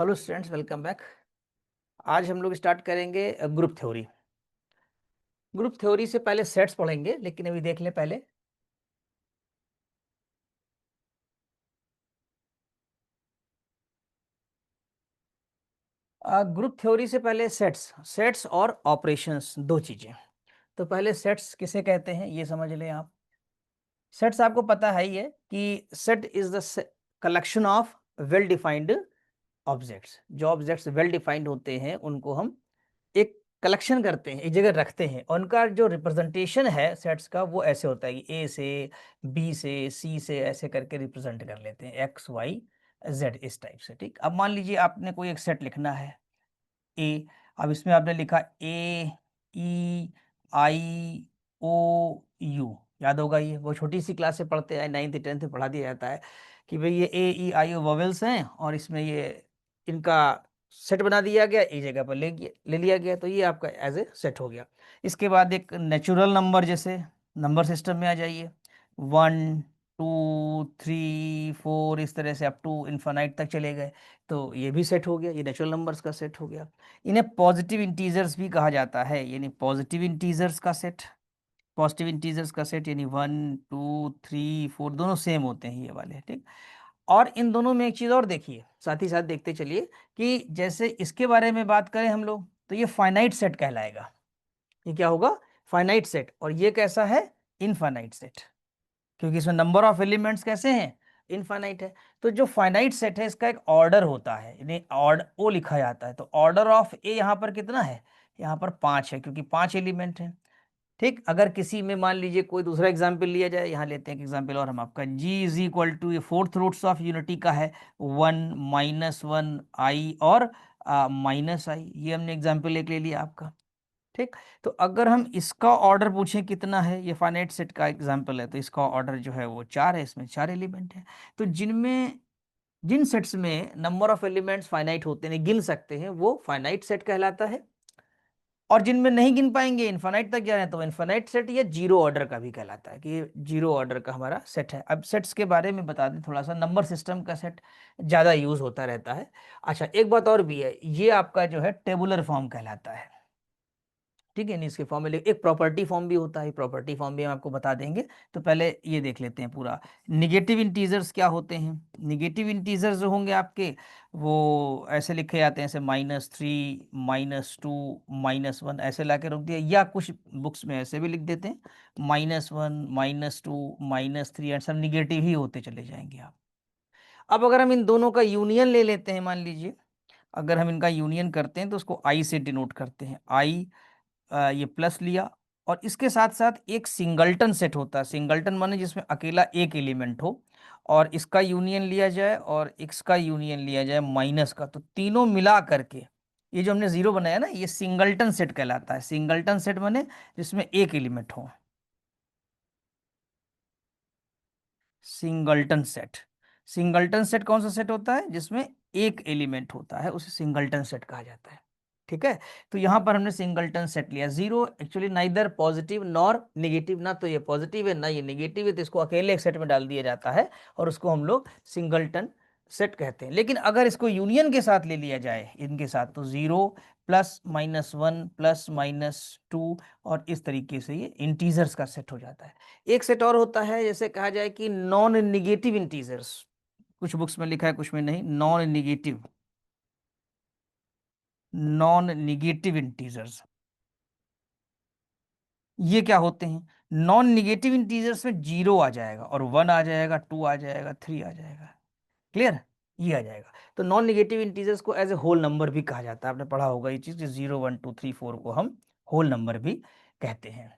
Hello students, welcome back. आज हम लोग स्टार्ट करेंगे ग्रुप थ्योरी। ग्रुप थ्योरी से पहले सेट्स पढ़ेंगे, लेकिन अभी देख लें पहले। ग्रुप थ्योरी से पहले सेट्स सेट्स और ऑपरेशंस दो चीजें। तो पहले सेट्स किसे कहते हैं ये समझ लें आप। सेट्स आपको पता है ही है कि set is the collection of well defined objects. जो ऑब्जेक्ट्स वेल डिफाइंड होते हैं उनको हम एक कलेक्शन करते हैं, एक जगह रखते हैं, और उनका जो रिप्रेजेंटेशन है सेट्स का वो ऐसे होता है कि ए से, बी से, सी से, ऐसे करके रिप्रेजेंट कर लेते हैं, एक्स वाई जेड इस टाइप से। ठीक, अब मान लीजिए आपने कोई एक सेट लिखना है ए। अब इसमें आपने लिखा ए, ई, आई, ओ, यू। याद होगा, ये वो छोटी सी क्लास से पढ़ते हैं, 9th 10th में पढ़ा दिया जाता है कि भाई ये ए, ई, आई, ओ वोवेल्स हैं, और इसमें ये इनका सेट बना दिया गया, एक जगह पर ले लिया गया, तो ये आपका एज ए सेट हो गया। इसके बाद एक नेचुरल नंबर, जैसे नंबर सिस्टम में आ जाइए, 1 2 3 4 इस तरह से अप टू इन्फानाइट तक चले गए, तो ये भी सेट हो गया, ये नेचुरल नंबर्स का सेट हो गया। इन्हें पॉजिटिव इंटीजर्स भी कहा जाता है, यानी पॉजिटिव इंटीजर्स का सेट। पॉजिटिव इंटीजर्स का सेट यानी 1 2 3 4 दोनों सेम होते हैं ये वाले। ठीक, और इन दोनों में एक चीज़ और देखिए, साथ ही साथ देखते चलिए कि जैसे इसके बारे में बात करें हम लोग, तो ये फाइनाइट सेट कहलाएगा। ये क्या होगा? Finite set. और ये कैसा है? इनफाइनाइट सेट, क्योंकि इसमें नंबर ऑफ एलिमेंट्स कैसे हैं? इनफाइनाइट है। तो जो फाइनाइट सेट है इसका एक ऑर्डर होता है, यानी ऑर्डर ओ लिखा जाता है। तो ऑर्डर ऑफ ए यहाँ पर कितना है? यहाँ पर 5 है, क्योंकि 5 एलिमेंट हैं। ठीक, अगर किसी में मान लीजिए कोई दूसरा एग्जाम्पल लिया जाए, यहाँ लेते हैं एक एग्जाम्पल और हम आपका, जी इज इक्वल टू, ये फोर्थ रूट्स ऑफ यूनिटी का है, 1 - 1 आई और -i, ये हमने एग्जाम्पल एक ले लिया आपका। ठीक, तो अगर हम इसका ऑर्डर पूछें कितना है, ये फाइनाइट सेट का एग्जांपल है, तो इसका ऑर्डर जो है वो 4 है, इसमें 4 एलिमेंट है। तो जिन सेट्स में नंबर ऑफ एलिमेंट्स फाइनाइट होते हैं, गिन सकते हैं, वो फाइनाइट सेट कहलाता है। और जिनमें नहीं गिन पाएंगे, इनफाइनाइट तक जा रहे हैं, तो इनफाइनाइट सेट या जीरो ऑर्डर का भी कहलाता है, कि ये जीरो ऑर्डर का हमारा सेट है। अब सेट्स के बारे में बता दें थोड़ा सा, नंबर सिस्टम का सेट ज़्यादा यूज होता रहता है। अच्छा, एक बात और भी है, ये आपका जो है टेबुलर फॉर्म कहलाता है। ठीक है, नहीं इसके फॉर्म में एक प्रॉपर्टी फॉर्म भी होता है, प्रॉपर्टी फॉर्म भी हम आपको बता देंगे। तो पहले ये देख लेते हैं पूरा, निगेटिव इंटीजर्स क्या होते हैं। निगेटिव इंटीजर्स जो होंगे आपके, वो ऐसे लिखे जाते हैं, ऐसे -3 -2 -1 ऐसे ला के रख दिया, या कुछ बुक्स में ऐसे भी लिख देते हैं, -1 -2 -3, एंड सब निगेटिव ही होते चले जाएंगे आप। अब अगर हम इन दोनों का यूनियन ले लेते हैं, मान लीजिए अगर हम इनका यूनियन करते हैं, तो उसको आई से डिनोट करते हैं, आई, ये प्लस लिया, और इसके साथ साथ एक सिंगल्टन सेट होता है। सिंगल्टन माने जिसमें अकेला एक एलिमेंट हो, और इसका यूनियन लिया जाए और इसका यूनियन लिया जाए माइनस का, तो तीनों मिला करके ये जो हमने जीरो बनाया ना, ये सिंगल्टन सेट कहलाता है। सिंगल्टन सेट माने जिसमें एक एलिमेंट हो। सिंगल्टन सेट, सिंगल्टन सेट कौन सा सेट होता है? जिसमें एक एलिमेंट होता है, उसे सिंगल्टन सेट कहा जाता है। ठीक है, तो यहां पर हमने सिंगल्टन सेट लिया। Zero actually neither positive nor negative, ना तो ये पॉजिटिव है ना ये नेगेटिव है, तो इसको अकेले एक सेट में डाल दिया जाता है, और उसको हम लोग सिंगल्टन सेट कहते हैं। लेकिन अगर इसको यूनियन के साथ ले लिया जाए, इनके साथ, तो जीरो +-1 +-2, और इस तरीके से ये इंटीजर्स का सेट हो जाता है। एक सेट और होता है, जैसे कहा जाए कि नॉन निगेटिव इंटीजर्स, कुछ बुक्स में लिखा है कुछ में नहीं, non negative, non negative integers, ये क्या होते हैं? नॉन निगेटिव इंटीजर्स में जीरो आ जाएगा, और 1 आ जाएगा, 2 आ जाएगा, 3 आ जाएगा। क्लियर, ये आ जाएगा। तो नॉन निगेटिव इंटीजर्स को एज ए होल नंबर भी कहा जाता है, आपने पढ़ा होगा ये चीज, 0 1 2 3 4 को हम होल नंबर भी कहते हैं।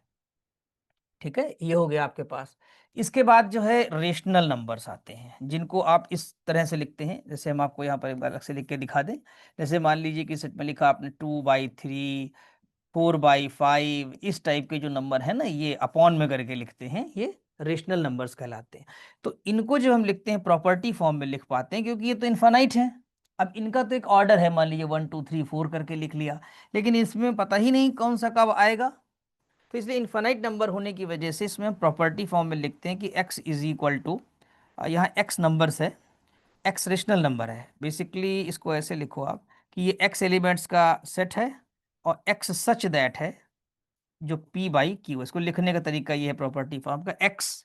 ठीक है, ये हो गया आपके पास। इसके बाद जो है रेशनल नंबर्स आते हैं, जिनको आप इस तरह से लिखते हैं, जैसे हम आपको यहाँ पर एक बार अलग से लिख के दिखा दें। जैसे मान लीजिए कि सेट में लिखा आपने 2/3, 4/5, इस टाइप के जो नंबर है ना, ये अपॉन में करके लिखते हैं, ये रेशनल नंबर्स कहलाते हैं। तो इनको जब हम लिखते हैं प्रॉपर्टी फॉर्म में लिख पाते हैं, क्योंकि ये तो इन्फानाइट है। अब इनका तो एक ऑर्डर है, मान लीजिए 1 2 3 4 करके लिख लिया, लेकिन इसमें पता ही नहीं कौन सा कब आएगा। तो इसलिए इन्फानाइट नंबर होने की वजह से इसमें हम प्रॉपर्टी फॉर्म में लिखते हैं कि x इज इक्वल टू, यहाँ x नंबर्स है, एक्स रेशनल नंबर है। बेसिकली इसको ऐसे लिखो आप कि ये एक्स एलिमेंट्स का सेट है और एक्स सच दैट है जो पी बाई क्यू। इसको लिखने का तरीका ये है प्रॉपर्टी फॉर्म का, एक्स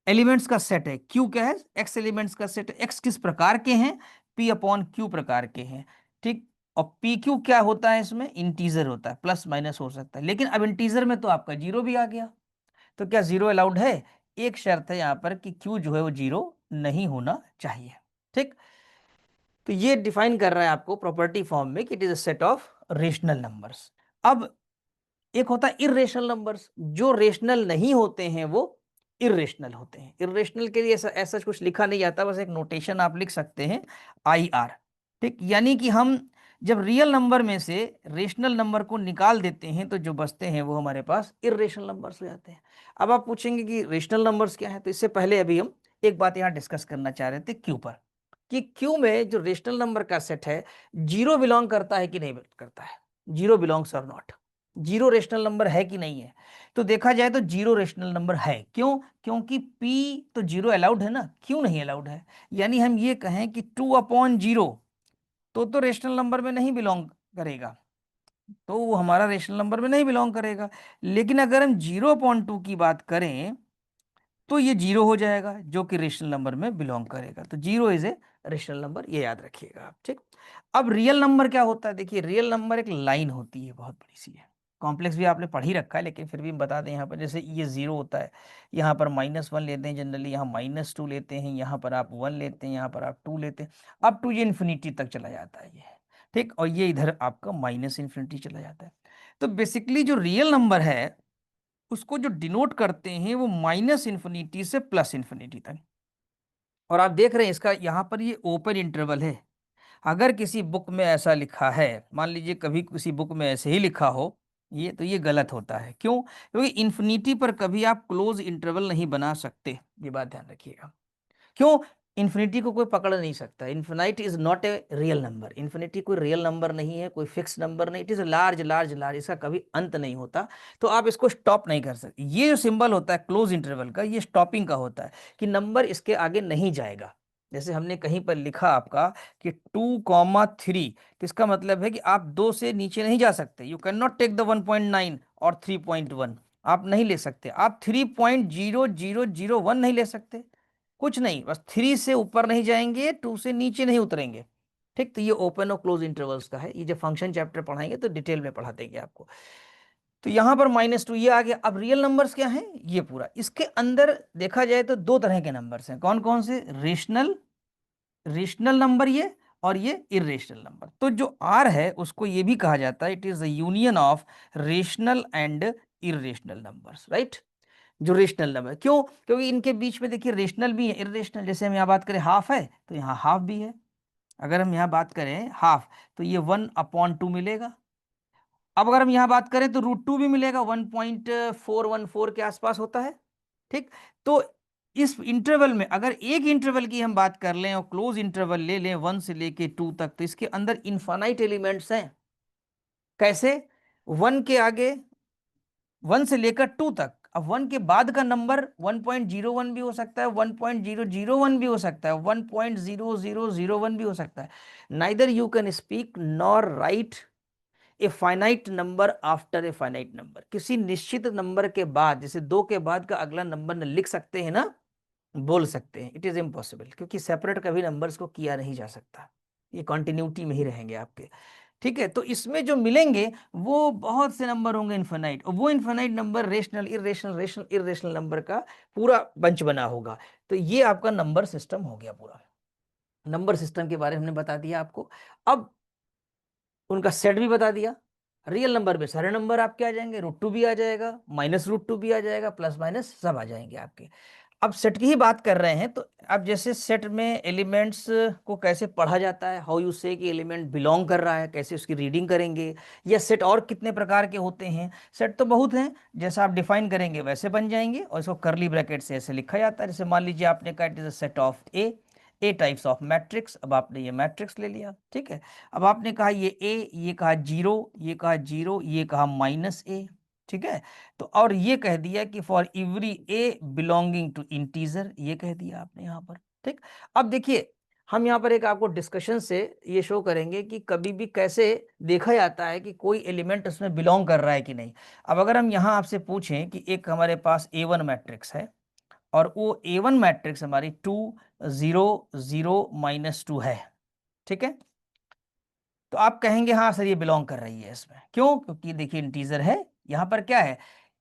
एलिमेंट्स का सेट है, क्यू क्या है, एक्स एलिमेंट्स का सेट है। एक्स किस प्रकार के हैं, पी अपॉन क्यू प्रकार के हैं, ठीक। और पी क्यू क्या होता है, इसमें इंटीजर होता है, प्लस माइनस हो सकता है, लेकिन अब इंटीजर में तो आपका जीरो भी आ गया। तो क्या जीरो अलाउड है? एक शर्त है यहाँ पर कि क्यू जो है वो जीरो नहीं होना चाहिए, ठीक। तो ये डिफाइन कर रहा है आपको प्रॉपर्टी फॉर्म में कि it is a set of rational numbers. अब एक होता है इर्रेशनल नंबर्स, जो रेशनल नहीं होते हैं वो इर्रेशनल होते हैं। इर्रेशनल के लिए ऐसा ऐसा कुछ लिखा नहीं जाता, बस एक नोटेशन आप लिख सकते हैं आई आर, ठीक। यानी कि हम जब रियल नंबर में से रेशनल नंबर को निकाल देते हैं तो जो बचते हैं वो हमारे पास इर्रेशनल नंबर्स हो जाते हैं। अब आप पूछेंगे कि रेशनल नंबर्स क्या है, तो इससे पहले अभी हम एक बात यहाँ डिस्कस करना चाह रहे थे क्यू पर, कि क्यू में जो रेशनल नंबर का सेट है जीरो बिलोंग करता है कि नहीं करता है, जीरो बिलोंग्स और नॉट, जीरो रेशनल नंबर है कि नहीं है। तो देखा जाए तो जीरो रेशनल नंबर है, क्यों? क्योंकि p तो जीरो अलाउड है ना, क्यों नहीं अलाउड है। यानी हम ये कहें कि 2/0 तो रेशनल नंबर में नहीं बिलोंग करेगा, तो वो हमारा रेशनल नंबर में नहीं बिलोंग करेगा। लेकिन अगर हम 0/2 की बात करें तो ये जीरो हो जाएगा, जो कि रेशनल नंबर में बिलोंग करेगा। तो zero is a rational number, ये याद रखिएगा आप, ठीक। अब रियल नंबर क्या होता है, देखिए रियल नंबर एक लाइन होती है, बहुत बड़ी सी है, कॉम्प्लेक्स भी आपने पढ़ ही रखा है, लेकिन फिर भी हम बता दें यहाँ पर, जैसे ये जीरो होता है, यहाँ पर -1 लेते हैं जनरली, यहाँ -2 लेते हैं, यहाँ पर आप 1 लेते हैं, यहाँ पर आप 2 लेते हैं, अप टू ये इन्फिनिटी तक चला जाता है ये, ठीक। और ये इधर आपका -∞ चला जाता है। तो बेसिकली जो रियल नंबर है उसको जो डिनोट करते हैं वो -∞ से +∞ तक। और आप देख रहे हैं इसका यहाँ पर ये ओपन इंटरवल है। अगर किसी बुक में ऐसा लिखा है, मान लीजिए कभी किसी बुक में ऐसे ही लिखा हो ये, तो ये गलत होता है। क्यों? क्योंकि इन्फिनिटी पर कभी आप क्लोज इंटरवल नहीं बना सकते, ये बात ध्यान रखिएगा। क्यों? इन्फिनिटी को कोई पकड़ नहीं सकता, infinite is not a real number, infinity कोई रियल नंबर नहीं है, कोई फिक्स नंबर नहीं, it is large large large, इसका कभी अंत नहीं होता। तो आप इसको स्टॉप नहीं कर सकते। ये जो सिंबल होता है क्लोज इंटरवल का, ये स्टॉपिंग का होता है, कि नंबर इसके आगे नहीं जाएगा। जैसे हमने कहीं पर लिखा आपका कि 2,3, तो इसका मतलब है कि आप 2 से नीचे नहीं जा सकते, you can not take the 1.9 और 3.1, आप नहीं ले सकते, आप 3.0001 नहीं ले सकते, कुछ नहीं, बस 3 से ऊपर नहीं जाएंगे, 2 से नीचे नहीं उतरेंगे, ठीक। तो ये ओपन और क्लोज इंटरवल्स का है, ये जब फंक्शन चैप्टर पढ़ाएंगे तो डिटेल में पढ़ा देंगे आपको। तो यहां पर -2 ये आ गया। अब रियल नंबर्स क्या हैं, ये पूरा, इसके अंदर देखा जाए तो दो तरह के नंबर्स हैं, कौन कौन से, रेशनल, रेशनल नंबर ये, और ये इरेशनल नंबर। तो जो आर है उसको ये भी कहा जाता है, it is the union of rational and irrational numbers, right. जो रेशनल नंबर, क्यों? क्योंकि इनके बीच में देखिए रेशनल भी है इरेशनल। जैसे हम यहाँ बात करें हाफ है तो यहाँ हाफ भी है, अगर हम यहाँ बात करें हाफ तो ये 1/2 मिलेगा। अब अगर हम यहाँ बात करें तो √2 भी मिलेगा, 1.414 के आसपास होता है, ठीक। तो इस इंटरवल में अगर एक इंटरवल की हम बात कर लें और क्लोज इंटरवल ले लें 1 से लेके 2 तक, तो इसके अंदर इनफाइनाइट एलिमेंट्स हैं। कैसे? 1 के आगे, 1 से लेकर 2 तक, अब 1 के बाद का नंबर 1.01 भी हो सकता है, 1.001 भी हो सकता है, 1.0001 भी हो सकता है। Neither you can speak nor right a finite number after a finite number, किसी निश्चित नंबर के बाद, जैसे 2 के बाद का अगला नंबर न लिख सकते हैं ना, बोल सकते हैं, इट इज इम्पॉसिबल, क्योंकि सेपरेट कभी नंबर्स को किया नहीं जा सकता, ये कॉन्टिन्यूटी में ही रहेंगे आपके, ठीक है। तो इसमें जो मिलेंगे वो बहुत से नंबर होंगे इनफाइनाइट, और वो infinite number rational irrational rational irrational number का पूरा बंच बना होगा। तो ये आपका नंबर सिस्टम हो गया पूरा। नंबर सिस्टम के बारे में हमने बता दिया आपको। अब उनका सेट भी बता दिया। रियल नंबर में सारे नंबर आपके आ जाएंगे, √2 भी आ जाएगा, -√2 भी आ जाएगा, प्लस माइनस सब आ जाएंगे आपके। अब सेट की ही बात कर रहे हैं, तो अब जैसे सेट में एलिमेंट्स को कैसे पढ़ा जाता है, हाउ यू से कि एलिमेंट बिलोंग कर रहा है, कैसे उसकी रीडिंग करेंगे, या सेट और कितने प्रकार के होते हैं। सेट तो बहुत हैं, जैसा आप डिफाइन करेंगे वैसे बन जाएंगे, और इसको करली ब्रैकेट से ऐसे लिखा जाता है। जैसे मान लीजिए आपने कहा it is a set of A types of matrix, अब आपने ये मैट्रिक्स ले लिया, ठीक है। अब आपने कहा ये ए, ये कहा जीरो, ये कहा जीरो, ये कहा -a, ठीक है। तो और ये कह दिया कि for every a belonging to integer, ये कह दिया आपने यहाँ पर, ठीक। अब देखिए हम यहाँ पर एक आपको डिस्कशन से ये शो करेंगे कि कभी भी कैसे देखा जाता है कि कोई एलिमेंट उसमें बिलोंग कर रहा है कि नहीं। अब अगर हम यहाँ आपसे पूछें कि एक हमारे पास A1 मैट्रिक्स है और वो A1 मैट्रिक्स हमारी 2 0 0 -2 है, ठीक है, तो आप कहेंगे हाँ सर ये बिलोंग कर रही है इसमें। क्यों? क्योंकि देखिए इंटीजर है, यहाँ पर क्या है,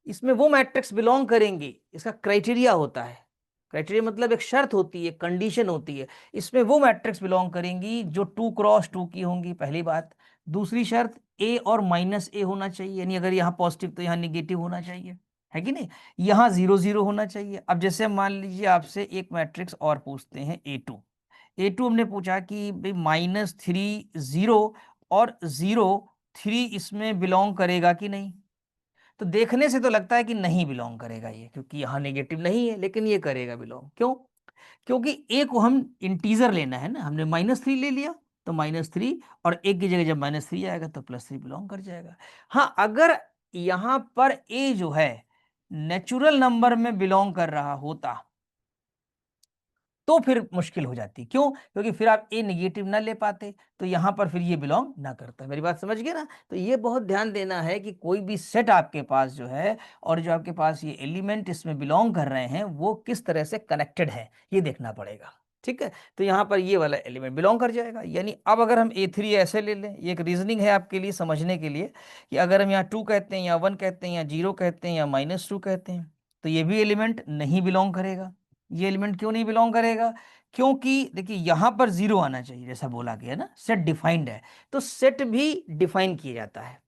इसमें वो मैट्रिक्स बिलोंग करेंगे, इसका क्राइटेरिया होता है। क्राइटेरिया मतलब एक शर्त होती है, कंडीशन होती है। इसमें वो मैट्रिक्स बिलोंग करेंगी जो 2 × 2 की होंगी, पहली बात। दूसरी शर्त A और -A होना चाहिए, यानी अगर यहाँ पॉजिटिव तो यहाँ निगेटिव होना चाहिए, है कि नहीं। यहाँ 0 0 होना चाहिए। अब जैसे मान लीजिए आपसे एक मैट्रिक्स और पूछते हैं A2 हमने पूछा कि भाई -3 0 और 0 3 इसमें बिलोंग करेगा कि नहीं। तो देखने से तो लगता है कि नहीं बिलोंग करेगा ये, क्योंकि यहाँ नेगेटिव नहीं है, लेकिन ये करेगा बिलोंग। क्यों? क्योंकि ए को हम इंटीजर लेना है ना, हमने -3 ले लिया, तो -3 और एक की जगह जब -3 आएगा तो +3 बिलोंग कर जाएगा। हाँ, अगर यहाँ पर ए जो है नेचुरल नंबर में बिलोंग कर रहा होता तो फिर मुश्किल हो जाती। क्यों? क्योंकि फिर आप ए निगेटिव ना ले पाते, तो यहां पर फिर ये बिलोंग ना करता। मेरी बात समझ गए ना। तो ये बहुत ध्यान देना है कि कोई भी सेट आपके पास जो है और जो आपके पास ये एलिमेंट इसमें बिलोंग कर रहे हैं वो किस तरह से कनेक्टेड है, ये देखना पड़ेगा, ठीक है। तो यहाँ पर ये वाला एलिमेंट बिलोंग कर जाएगा। यानी अब अगर हम A3 ऐसे ले लें, ये एक रीजनिंग है आपके लिए समझने के लिए, कि अगर हम यहाँ 2 कहते हैं या 1 कहते हैं या 0 कहते हैं या -2 कहते हैं, तो ये भी एलिमेंट नहीं बिलोंग करेगा। ये एलिमेंट क्यों नहीं बिलोंग करेगा? क्योंकि देखिए यहां पर 0 आना चाहिए, जैसा बोला गया ना, सेट डिफाइंड है। तो सेट भी डिफाइन किया जाता है,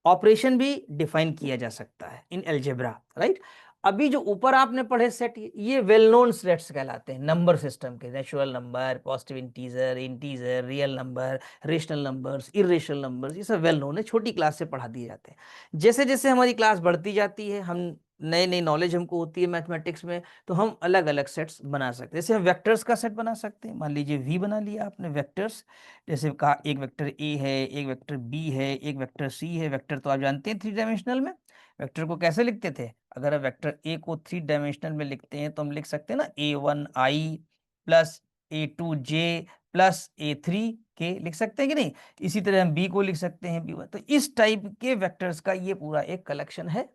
ऑपरेशन भी डिफाइन किया जा सकता है इन अलजेब्रा, राइट। अभी जो ऊपर आपने पढ़े सेट, ये वेल नोन सेट्स कहलाते हैं नंबर सिस्टम के। Natural number, positive integer, integer, real number, rational numbers, irrational numbers, ये सब वेल नोन है, छोटी क्लास से पढ़ा दिए जाते हैं। जैसे जैसे हमारी क्लास बढ़ती जाती है, हम नई नई नॉलेज हमको होती है मैथमेटिक्स में, तो हम अलग अलग सेट्स बना सकते हैं। जैसे हम वेक्टर्स का सेट बना सकते हैं। मान लीजिए वी बना लिया आपने वेक्टर्स, जैसे कहा एक वेक्टर ए है, एक वेक्टर बी है, एक वेक्टर सी है। वेक्टर तो आप जानते हैं 3 डायमेंशनल में। वेक्टर को कैसे लिखते थे? अगर हम वेक्टर ए को 3 डायमेंशनल में लिखते हैं तो हम लिख सकते हैं ना A1i plus A2j plus A3k, लिख सकते हैं कि नहीं। इसी तरह हम बी को लिख सकते हैं B1। तो इस टाइप के वेक्टर्स का ये पूरा एक कलेक्शन है,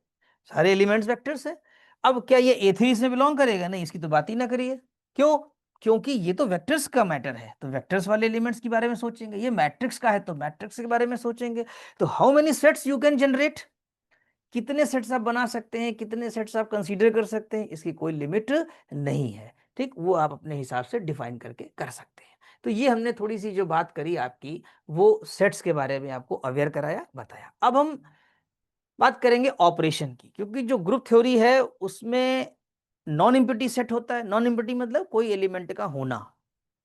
सारे एलिमेंट्स वेक्टर्स है। अब क्या ये A3 इसमें बिलोंग करेगा? नहीं, इसकी तो बात ही ना करिए। क्यों? क्योंकि ये तो वेक्टर्स का मैटर है, तो वेक्टर्स वाले एलिमेंट्स के बारे में सोचेंगे। ये मैट्रिक्स का है तो मैट्रिक्स के बारे में सोचेंगे। तो how many sets you can generate, कितने सेट्स आप बना सकते हैं, कितने सेट्स आप कंसीडर कर सकते हैं, इसकी कोई लिमिट नहीं है, ठीक। वो आप अपने हिसाब से डिफाइन करके कर सकते हैं। तो ये हमने थोड़ी सी जो बात करी आपकी, वो सेट्स के बारे में आपको अवेयर कराया, बताया। अब हम बात करेंगे ऑपरेशन की, क्योंकि जो ग्रुप थ्योरी है उसमें नॉन इम्पटी सेट होता है। नॉन इम्पटी मतलब कोई एलिमेंट का होना,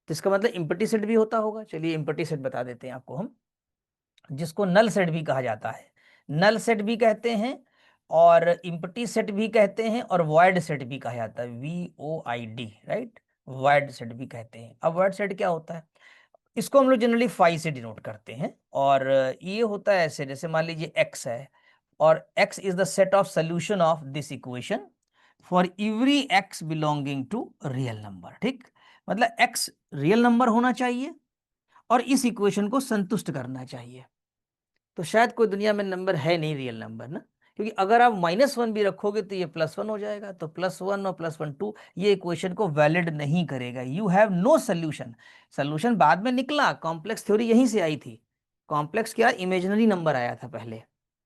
तो इसका मतलब इम्पटी सेट भी होता होगा। चलिए इम्पटी सेट बता देते हैं आपको हम, जिसको नल सेट भी कहा जाता है। नल सेट भी कहते हैं और इम्पटी सेट भी कहते हैं और वॉइड सेट भी कहा जाता है, VOID, राइट। वॉइड सेट भी कहते हैं। अब वॉइड सेट क्या होता है? इसको हम लोग जनरली फाई से डिनोट करते हैं। और ये होता है ऐसे, जैसे मान लीजिए x है और x is the set of solution of this equation for every x belonging to real number, ठीक। मतलब x रियल नंबर होना चाहिए और इस इक्वेशन को संतुष्ट करना चाहिए। तो शायद कोई दुनिया में नंबर है नहीं रियल नंबर ना, क्योंकि अगर आप -1 भी रखोगे तो ये +1 हो जाएगा। तो +1 और +1 2 ये इक्वेशन को वैलिड नहीं करेगा। You have no solution. Solution बाद में निकला, कॉम्प्लेक्स थ्योरी यहीं से आई थी। कॉम्प्लेक्स क्या, इमेजिनरी नंबर आया था पहले,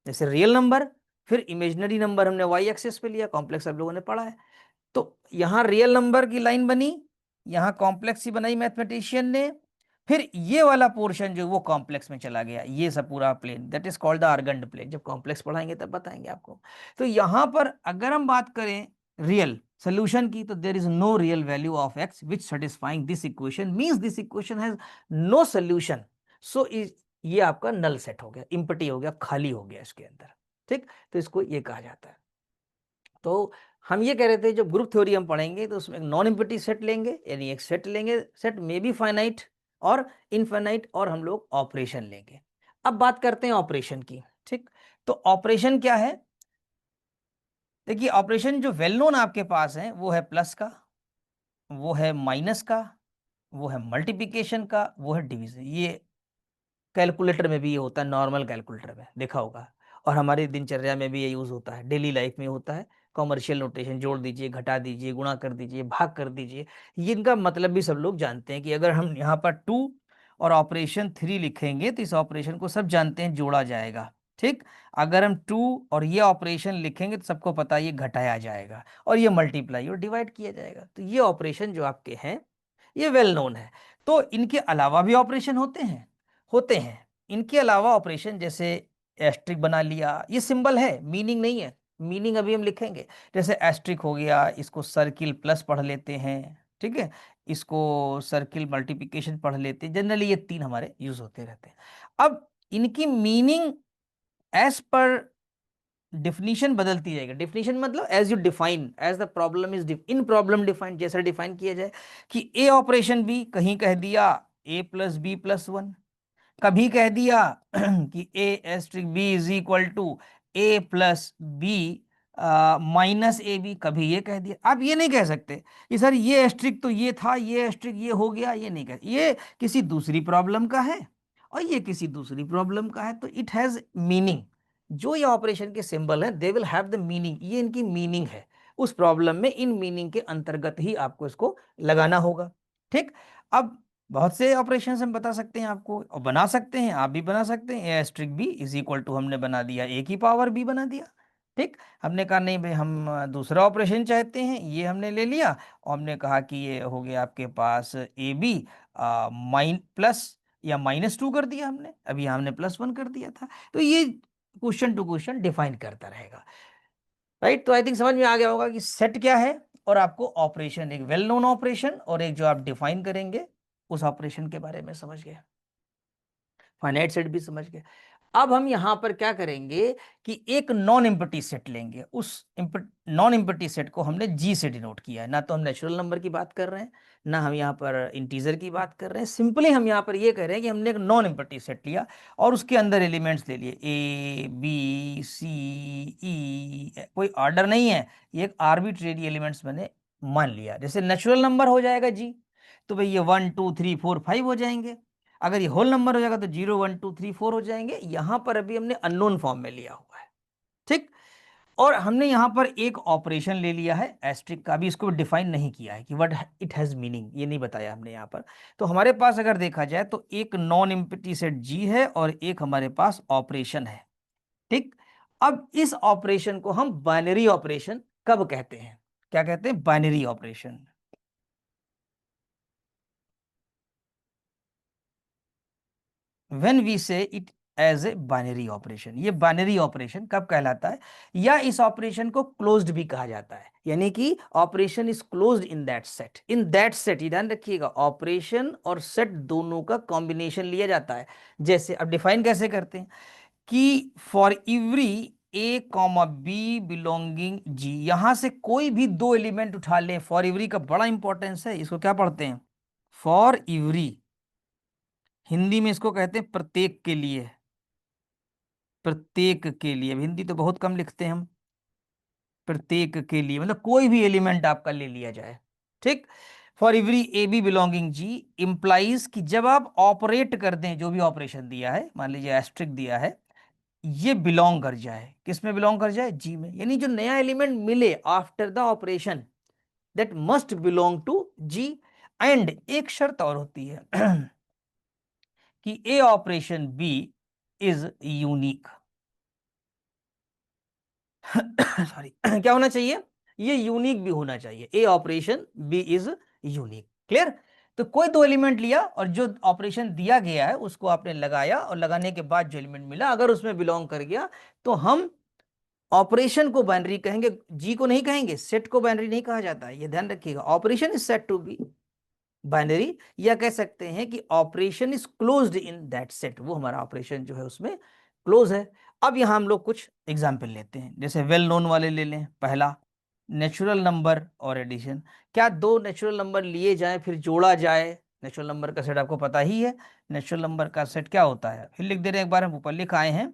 जैसे रियल नंबर, फिर इमेजिनरी नंबर हमने वाई एक्सिस पे लिया। कॉम्प्लेक्स आप लोगों ने पढ़ा है। तो यहाँ रियल नंबर की लाइन बनी, यहाँ कॉम्प्लेक्स ही बनाई मैथमेटिशियन ने, फिर ये वाला पोर्शन जो वो कॉम्प्लेक्स में चला गया, ये सब पूरा plane, that is called the Argand plane. जब कॉम्प्लेक्स पढ़ाएंगे तब बताएंगे आपको। तो यहाँ पर अगर हम बात करें रियल सोल्यूशन की, तो there is no real value of x which satisfying this equation, means this equation has no solution. So ये आपका नल सेट हो गया, इम्पटी हो गया, खाली हो गया इसके अंदर, ठीक। तो इसको ये कहा जाता है। तो हम ये कह रहे थे जब ग्रुप थ्योरी हम पढ़ेंगे तो उसमें एक नॉन इम्पटी सेट लेंगे, यानी एक सेट लेंगे, सेट मे बी फाइनाइट और इनफाइनाइट, और हम लोग ऑपरेशन लेंगे। अब बात करते हैं ऑपरेशन की, ठीक। तो ऑपरेशन क्या है? देखिए ऑपरेशन जो वेल नोन आपके पास है वो है प्लस का, वो है माइनस का वो है मल्टीप्लिकेशन का, वो है डिवीजन। ये कैलकुलेटर में भी ये होता है, नॉर्मल कैलकुलेटर में देखा होगा, और हमारी दिनचर्या में भी ये यूज होता है, डेली लाइफ में होता है। कॉमर्शियल नोटेशन, जोड़ दीजिए, घटा दीजिए, गुणा कर दीजिए, भाग कर दीजिए, ये इनका मतलब भी सब लोग जानते हैं कि अगर हम यहाँ पर 2 और ऑपरेशन 3 लिखेंगे तो इस ऑपरेशन को सब जानते हैं जोड़ा जाएगा। ठीक, अगर हम 2 और ये ऑपरेशन लिखेंगे तो सबको पता है ये घटाया जाएगा, और ये मल्टीप्लाई और डिवाइड किया जाएगा। तो ये ऑपरेशन जो आपके हैं ये वेल नोन है। तो इनके अलावा भी ऑपरेशन होते हैं। इनके अलावा ऑपरेशन जैसे एस्ट्रिक बना लिया, ये सिंबल है, मीनिंग नहीं है, मीनिंग अभी हम लिखेंगे। जैसे एस्ट्रिक हो गया, इसको सर्किल प्लस पढ़ लेते हैं, ठीक है, इसको सर्किल मल्टीप्लिकेशन पढ़ लेते हैं। जनरली ये 3 हमारे यूज होते रहते हैं। अब इनकी मीनिंग एज पर डिफिनीशन बदलती जाएगी। डिफिनीशन मतलब as you define, as the problem is in problem defined, जैसा डिफाइन किया जाए कि ए ऑपरेशन बी, कहीं कह दिया ए प्लस बी प्लस 1, कभी कह दिया कि a asterisk b is equal to a plus b minus a b, कभी ये कह दिया। आप ये नहीं कह सकते कि सर ये एस्ट्रिक तो ये था, ये एस्ट्रिक ये हो गया, ये नहीं कह, ये किसी दूसरी प्रॉब्लम का है और ये किसी दूसरी प्रॉब्लम का है, तो इट हैज मीनिंग। जो ये ऑपरेशन के सिंबल हैं they will have the meaning, ये इनकी मीनिंग है। उस प्रॉब्लम में इन मीनिंग के अंतर्गत ही आपको इसको लगाना होगा। ठीक, अब बहुत से ऑपरेशन हम बता सकते हैं आपको, और बना सकते हैं, आप भी बना सकते हैं। A asterisk b is equal to, हमने बना दिया ए की पावर बी बना दिया। ठीक, हमने कहा नहीं भाई हम दूसरा ऑपरेशन चाहते हैं, ये हमने ले लिया, और हमने कहा कि ये हो गया आपके पास ए बी माइन प्लस या -2 कर दिया हमने, अभी हमने +1 कर दिया था। तो ये क्वेश्चन टू क्वेश्चन डिफाइन करता रहेगा। राइट, तो आई थिंक समझ में आ गया होगा कि सेट क्या है, और आपको ऑपरेशन, एक वेल नोन ऑपरेशन और एक जो आप डिफाइन करेंगे उस ऑपरेशन के बारे में समझ गए, फाइनाइट सेट भी समझ गए। अब हम यहां पर क्या करेंगे कि एक नॉन एम्प्टी सेट लेंगे। उस नॉन एम्प्टी सेट को हमने जी से डिनोट किया है। ना तो हम नेचुरल नंबर की बात कर रहे हैं, ना हम यहाँ पर इंटीजर की बात कर रहे हैं, सिंपली हम यहाँ पर ये कह रहे हैं कि हमने एक नॉन एम्प्टी सेट लिया और उसके अंदर एलिमेंट्स ले लिए, ए बी सी ई, कोई ऑर्डर नहीं है, ये एक आर्बिट्रेरी एलिमेंट्स मैंने मान लिया। जैसे नेचुरल नंबर हो जाएगा जी, तो भाई ये 1 2 3 4 5 हो जाएंगे। अगर ये होल नंबर हो जाएगा तो 0 1 2 3 4 हो जाएंगे। यहां पर अभी हमने अननोन फॉर्म में लिया हुआ है। ठीक, और हमने यहां पर एक ऑपरेशन ले लिया है एस्ट्रिक का, भी इसको डिफाइन नहीं किया है कि व्हाट इट हैज मीनिंग, ये नहीं बताया हमने यहां पर। तो हमारे पास अगर देखा जाए तो एक नॉन एम्प्टी सेट जी है और एक हमारे पास ऑपरेशन है। ठीक, अब इस ऑपरेशन को हम बाइनरी ऑपरेशन कब कहते हैं, क्या कहते हैं, binary operation. When we say it as a binary operation, ये बाइनरी ऑपरेशन कब कहलाता है, या इस ऑपरेशन को क्लोज्ड भी कहा जाता है, यानी कि operation is closed in that set. In that set, ये ध्यान रखिएगा, ऑपरेशन और सेट दोनों का कॉम्बिनेशन लिया जाता है। जैसे अब डिफाइन कैसे करते हैं कि for every a comma b belonging G, यहां से कोई भी दो एलिमेंट उठा लें, फॉर एवरी का बड़ा इंपॉर्टेंस है, इसको क्या पढ़ते हैं, फॉर एवरी, हिंदी में इसको कहते हैं प्रत्येक के लिए। प्रत्येक के लिए, अब हिंदी तो बहुत कम लिखते हैं हम, प्रत्येक के लिए मतलब कोई भी एलिमेंट आपका ले लिया जाए। ठीक, for every a b belonging G implies कि जब आप ऑपरेट कर दें, जो भी ऑपरेशन दिया है, मान लीजिए एस्ट्रिक दिया है, ये बिलोंग कर जाए, किस में बिलोंग कर जाए, जी में, यानी जो नया एलिमेंट मिले after the operation that must belong to G. And एक शर्त और होती है कि a operation b is unique. Sorry क्या होना चाहिए, ये यूनिक भी होना चाहिए, a operation b is unique. Clear, तो कोई दो एलिमेंट लिया और जो ऑपरेशन दिया गया है उसको आपने लगाया, और लगाने के बाद जो एलिमेंट मिला अगर उसमें बिलोंग कर गया तो हम ऑपरेशन को बाइनरी कहेंगे, जी को नहीं कहेंगे, सेट को बाइनरी नहीं कहा जाता है, ये ध्यान रखिएगा। Operation is set to be binary, या कह सकते हैं कि operation is closed in that set, वो हमारा ऑपरेशन जो है उसमें क्लोज है। अब यहां हम लोग कुछ एग्जाम्पल लेते हैं, जैसे वेल नोन वाले ले लें। पहला, नेचुरल नंबर और एडिशन। क्या दो नेचुरल नंबर लिए जाए फिर जोड़ा जाए, नेचुरल नंबर का सेट आपको पता ही है, नेचुरल नंबर का सेट क्या होता है, फिर लिख दे रहे हैं, एक बार हम ऊपर लिख आए हैं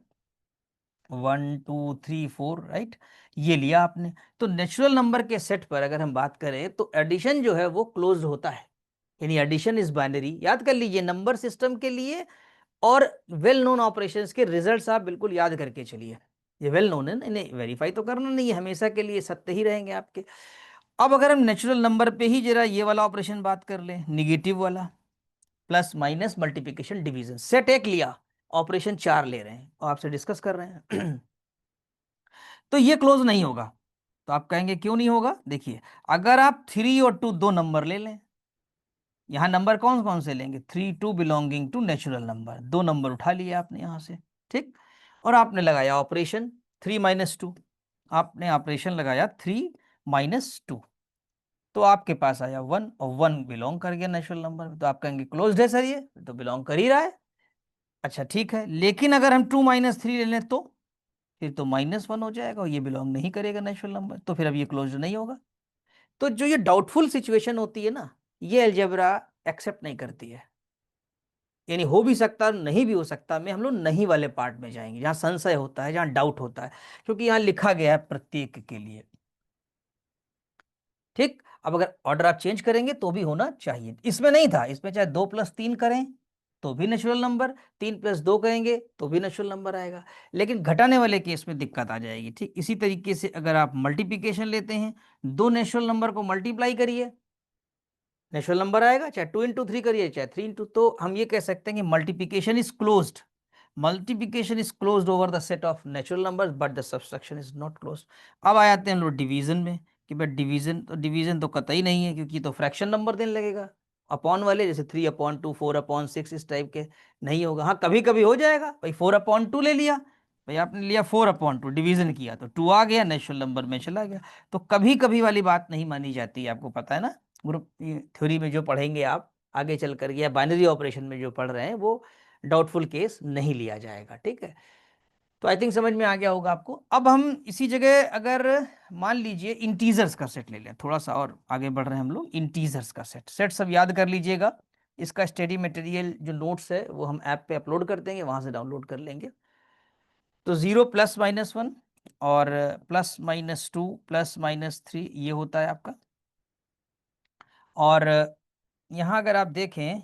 1 2 3 4, राइट, ये लिया आपने। तो नेचुरल नंबर के सेट पर अगर हम बात करें तो एडिशन जो है वो क्लोज होता है, यानी एडिशन इज बाइनरी। याद कर लीजिए नंबर सिस्टम के लिए और वेल नोन ऑपरेशंस के रिजल्ट्स आप बिल्कुल याद करके चलिए। ये वेल नोन है ना, इन्हें वेरीफाई तो करना नहीं है, हमेशा के लिए सत्य ही रहेंगे आपके। अब अगर हम नेचुरल नंबर पे ही जरा ये वाला ऑपरेशन बात कर लें, निगेटिव वाला, plus minus multiplication division, set एक लिया, ऑपरेशन 4 ले रहे हैं और आपसे डिस्कस कर रहे हैं तो ये क्लोज नहीं होगा। तो आप कहेंगे क्यों नहीं होगा, देखिए अगर आप 3 और 2 दो नंबर ले लें, यहाँ नंबर कौन कौन से लेंगे, 3 2 बिलोंगिंग टू नेचुरल नंबर, दो नंबर उठा लिए आपने यहाँ से, ठीक, और आपने लगाया ऑपरेशन 3 - 2, आपने ऑपरेशन लगाया 3 - 2, तो आपके पास आया 1 और 1 बिलोंग कर गया नेचुरल नंबर में। तो आप कहेंगे क्लोज्ड है सर, ये तो बिलोंग कर ही रहा है। अच्छा ठीक है, लेकिन अगर हम 2 - 3 ले लें तो फिर तो -1 हो जाएगा और ये बिलोंग नहीं करेगा नेचुरल नंबर, तो फिर अब ये क्लोज्ड नहीं होगा। तो जो ये डाउटफुल सिचुएशन होती है ना, ये अलजेब्रा एक्सेप्ट नहीं करती है। यानी हो भी सकता है नहीं भी हो सकता, में हम लोग नहीं वाले पार्ट में जाएंगे जहां संशय होता है, जहां डाउट होता है, क्योंकि यहां लिखा गया है प्रत्येक के लिए। ठीक, अब अगर ऑर्डर आप चेंज करेंगे तो भी होना चाहिए, इसमें नहीं था, इसमें चाहे 2 + 3 करें तो भी नेचुरल नंबर, 3 + 2 करेंगे तो भी नेचुरल नंबर आएगा, लेकिन घटाने वाले केस में दिक्कत आ जाएगी। ठीक, इसी तरीके से अगर आप मल्टीप्लिकेशन लेते हैं, दो नेचुरल नंबर को मल्टीप्लाई करिए, नेचुरल नंबर आएगा, चाहे 2 × 3 करिए चाहे 3 × तो हम ये कह सकते हैं कि multiplication is closed, multiplication is closed over the set of natural numbers but the subtraction is not closed. अब आ जाते हैं हम लोग डिवीजन में, कि भाई डिवीजन तो कतई नहीं है, क्योंकि तो फ्रैक्शन नंबर देने लगेगा, अपॉन वाले जैसे 3/2 4/6 इस टाइप के नहीं होगा। हाँ कभी कभी हो जाएगा, भाई 4/2 ले लिया, भाई आपने लिया 4/2 डिवीजन किया तो 2 आ गया, नेचुरल नंबर में चला गया। तो कभी कभी वाली बात नहीं मानी जाती है, आपको पता है ना, ग्रुप थ्योरी में जो पढ़ेंगे आप आगे चल कर, या बाइनरी ऑपरेशन में जो पढ़ रहे हैं, वो डाउटफुल केस नहीं लिया जाएगा। ठीक है, तो आई थिंक समझ में आ गया होगा आपको। अब हम इसी जगह अगर मान लीजिए इंटीजर्स का सेट ले लें, थोड़ा सा और आगे बढ़ रहे हैं हम लोग, इंटीजर्स का सेट, सेट सब याद कर लीजिएगा, इसका स्टडी मटेरियल जो नोट्स है वो हम ऐप पे अपलोड कर देंगे, वहां से डाउनलोड कर लेंगे। तो 0 +- 1 और +- 2 +- 3 ये होता है आपका। और यहाँ अगर आप देखें,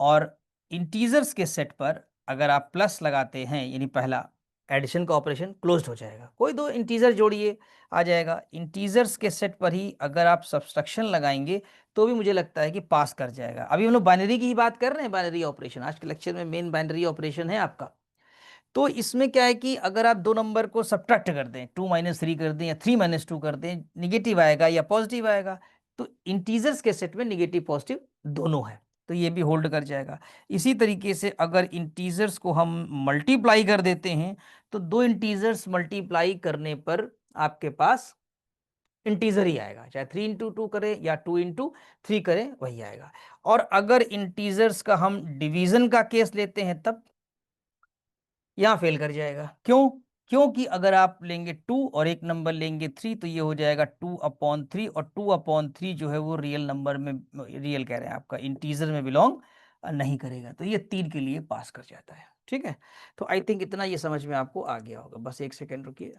और इंटीजर्स के सेट पर अगर आप प्लस लगाते हैं, यानी पहला एडिशन का ऑपरेशन क्लोज्ड हो जाएगा, कोई दो इंटीजर जोड़िए आ जाएगा। इंटीजर्स के सेट पर ही अगर आप सब्सट्रैक्शन लगाएंगे तो भी मुझे लगता है कि पास कर जाएगा। अभी हम लोग बाइनरी की ही बात कर रहे हैं, बाइनरी ऑपरेशन आज के लेक्चर में मेन बाइनरी ऑपरेशन है आपका। तो इसमें क्या है कि अगर आप दो नंबर को सब्ट्रैक्ट कर दें, 2 - 3 कर दें या 3 - 2 कर दें, निगेटिव आएगा या पॉजिटिव आएगा। तो इंटीजर्स के सेट में निगेटिव पॉजिटिव दोनों है, तो ये भी होल्ड कर जाएगा। इसी तरीके से अगर इंटीजर्स को हम मल्टीप्लाई कर देते हैं, तो दो इंटीजर्स मल्टीप्लाई करने पर आपके पास इंटीजर ही आएगा, चाहे 3 × 2 करें या 2 × 3 करें वही आएगा। और अगर इंटीजर्स का हम डिवीजन का केस लेते हैं तब यहाँ फेल कर जाएगा। क्यों, क्योंकि अगर आप लेंगे 2 और एक नंबर लेंगे 3, तो ये हो जाएगा 2/3, और 2/3 जो है वो रियल नंबर में, रियल कह रहे हैं आपका इंटीजर में बिलोंग नहीं करेगा, तो ये 3 के लिए पास कर जाता है। ठीक है, तो आई थिंक इतना ये समझ में आपको आ गया होगा, बस एक सेकेंड रुकिए।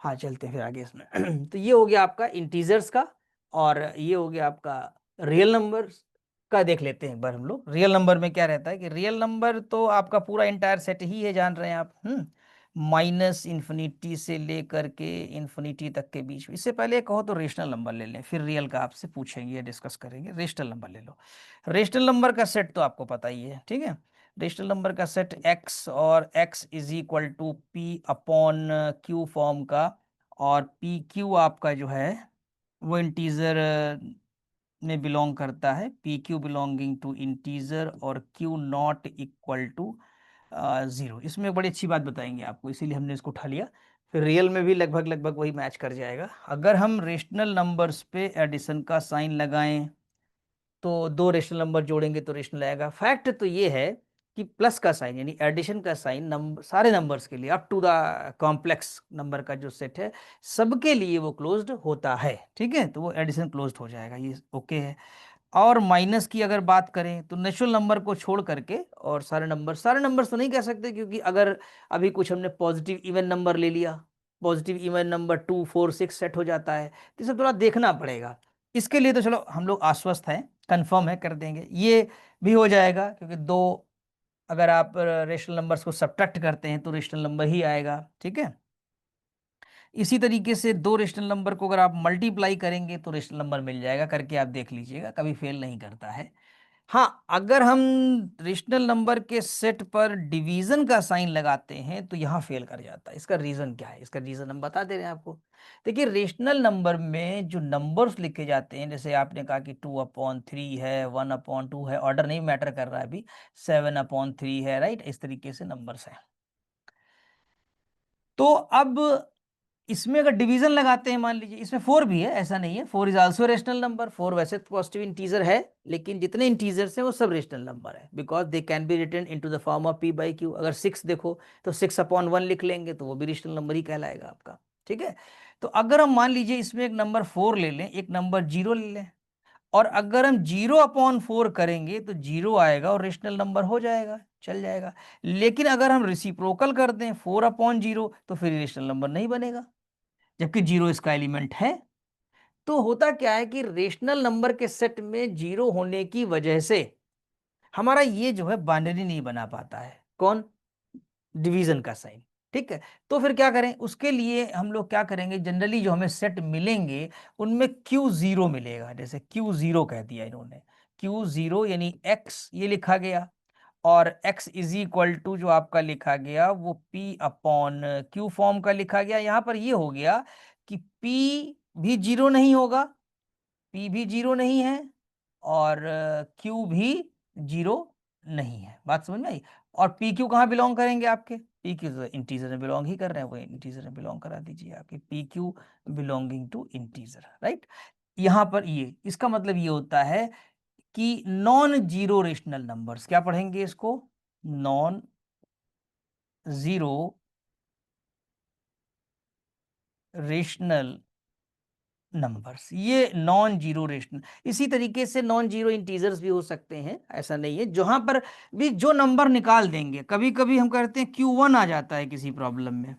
हाँ चलते हैं फिर आगे इसमें तो ये हो गया आपका इंटीजर्स का, और ये हो गया आपका रियल नंबर का। देख लेते हैं एक बार हम लोग रियल नंबर में क्या रहता है, कि रियल नंबर तो आपका पूरा इंटायर सेट ही है, जान रहे हैं आप। -इन्फिनिटी से लेकर के इन्फिनिटी तक के बीच में। इससे पहले कहो तो रेशनल नंबर ले लें, फिर रियल का आपसे पूछेंगे, डिस्कस करेंगे। रेशनल नंबर ले लो, रेशनल नंबर का सेट तो आपको पता ही है, ठीक है। रेशनल नंबर का सेट x, और x = p/q फॉर्म का, और पी क्यू आपका जो है वो इंटीजर में बिलोंग करता है, p q belonging to integer, और Q ≠ 0। इसमें बड़ी अच्छी बात बताएंगे आपको, इसीलिए हमने इसको उठा लिया। फिर रियल में भी लगभग लगभग वही मैच कर जाएगा। अगर हम रेशनल नंबर्स पे एडिशन का साइन लगाएं, तो दो रेशनल नंबर जोड़ेंगे तो रेशनल आएगा। फैक्ट तो ये है कि प्लस का साइन यानी एडिशन का साइन नंबर, सारे नंबर्स के लिए up to the complex number का जो सेट है सबके लिए वो क्लोज्ड होता है। ठीक है, तो वो एडिशन क्लोज्ड हो जाएगा, ये ओके है। और माइनस की अगर बात करें तो नेचुरल नंबर को छोड़ करके और सारे नंबर तो नहीं कह सकते, क्योंकि अगर अभी कुछ हमने पॉजिटिव इवन नंबर ले लिया, पॉजिटिव इवन नंबर 2 4 6 सेट हो जाता है, तो इसे थोड़ा देखना पड़ेगा। इसके लिए तो चलो हम लोग आश्वस्त हैं, कंफर्म है, कर देंगे, ये भी हो जाएगा, क्योंकि दो, अगर आप रेशनल नंबर्स को सब्ट्रैक्ट करते हैं तो रेशनल नंबर ही आएगा, ठीक है। इसी तरीके से दो रेशनल नंबर को अगर आप मल्टीप्लाई करेंगे तो रेशनल नंबर मिल जाएगा, करके आप देख लीजिएगा, कभी फेल नहीं करता है। हाँ, अगर हम रेशनल नंबर के सेट पर डिवीजन का साइन लगाते हैं तो यहाँ फेल कर जाता है। इसका रीजन क्या है? इसका रीजन हम बता दे रहे हैं आपको। देखिए, रेशनल नंबर में जो नंबर्स लिखे जाते हैं, जैसे आपने कहा कि 2/3 है, 1/2 है, ऑर्डर नहीं मैटर कर रहा है अभी, 7/3 है, राइट, इस तरीके से नंबर्स हैं। तो अब इसमें अगर डिवीजन लगाते हैं, मान लीजिए इसमें 4 भी है, ऐसा नहीं है, 4 इज आल्सो रेशनल नंबर, 4 वैसे तो पॉजिटिव इंटीजर है, लेकिन जितने इंटीजर्स हैं वो सब रेशनल नंबर है, because they can be written into the form of p/q। अगर 6 देखो तो 6/1 लिख लेंगे तो वो भी रेशनल नंबर ही कहलाएगा आपका, ठीक है। तो अगर हम मान लीजिए इसमें एक नंबर 4 ले लें, एक नंबर 0 ले लें, और अगर हम 0/4 करेंगे तो 0 आएगा और रेशनल नंबर हो जाएगा, चल जाएगा। लेकिन अगर हम रिसिप्रोकल कर दें 4/0 तो फिर रेशनल नंबर नहीं बनेगा, जबकि 0 इसका एलिमेंट है। तो होता क्या है कि रेशनल नंबर के सेट में 0 होने की वजह से हमारा ये जो है बाइनरी नहीं बना पाता है, कौन? डिवीजन का साइन, ठीक है। तो फिर क्या करें? उसके लिए हम लोग क्या करेंगे, जनरली जो हमें सेट मिलेंगे उनमें Q0 मिलेगा, जैसे Q0 कह दिया इन्होंने, Q0 यानी x ये लिखा गया, और x इज इक्वल टू जो आपका लिखा गया वो p/q फॉर्म का लिखा गया। यहां पर ये हो गया कि p भी 0 नहीं होगा, p भी 0 नहीं है, और q भी 0 नहीं है। बात समझ में आई? और पी क्यू कहाँ बिलोंग करेंगे आपके? पी क्यू तो इंटीजर में बिलोंग ही कर रहे हैं, वो इंटीजर में बिलोंग करा दीजिए, आपके p q belonging to integer, right. यहाँ पर ये इसका मतलब ये होता है कि नॉन जीरो रेशनल नंबर्स, क्या पढ़ेंगे इसको? नॉन जीरो रेशनल नंबर्स, ये नॉन जीरो रेशनल। इसी तरीके से नॉन जीरो इंटीजर्स भी हो सकते हैं, ऐसा नहीं है, जहां पर भी जो नंबर निकाल देंगे। कभी कभी हम करते हैं Q1 आ जाता है किसी प्रॉब्लम में,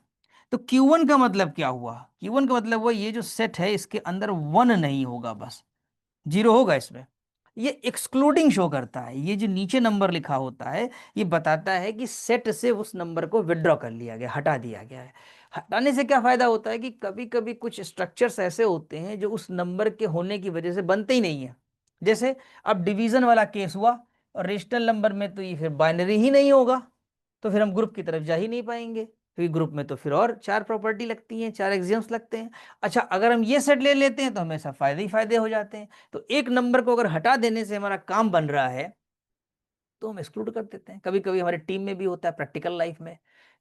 तो Q1 का मतलब क्या हुआ? Q1 का मतलब हुआ ये जो सेट है इसके अंदर 1 नहीं होगा, बस 0 होगा इसमें। ये एक्सक्लूडिंग शो करता है, ये जो नीचे नंबर लिखा होता है ये बताता है कि सेट से उस नंबर को विड्रॉ कर लिया गया, हटा दिया गया है। हटाने से क्या फायदा होता है कि कभी कभी कुछ स्ट्रक्चर्स ऐसे होते हैं जो उस नंबर के होने की वजह से बनते ही नहीं है। जैसे अब डिवीजन वाला केस हुआ, और रेशनल नंबर में तो ये फिर बाइनरी ही नहीं होगा, तो फिर हम ग्रुप की तरफ जा ही नहीं पाएंगे, क्योंकि ग्रुप में तो फिर और 4 प्रॉपर्टी लगती हैं, 4 एक्सियम्स लगते हैं। अच्छा, अगर हम ये सेट ले लेते हैं तो हमेशा फायदे ही फायदे हो जाते हैं। तो एक नंबर को अगर हटा देने से हमारा काम बन रहा है तो हम एक्सक्लूड कर देते हैं। कभी कभी हमारे टीम में भी होता है, प्रैक्टिकल लाइफ में,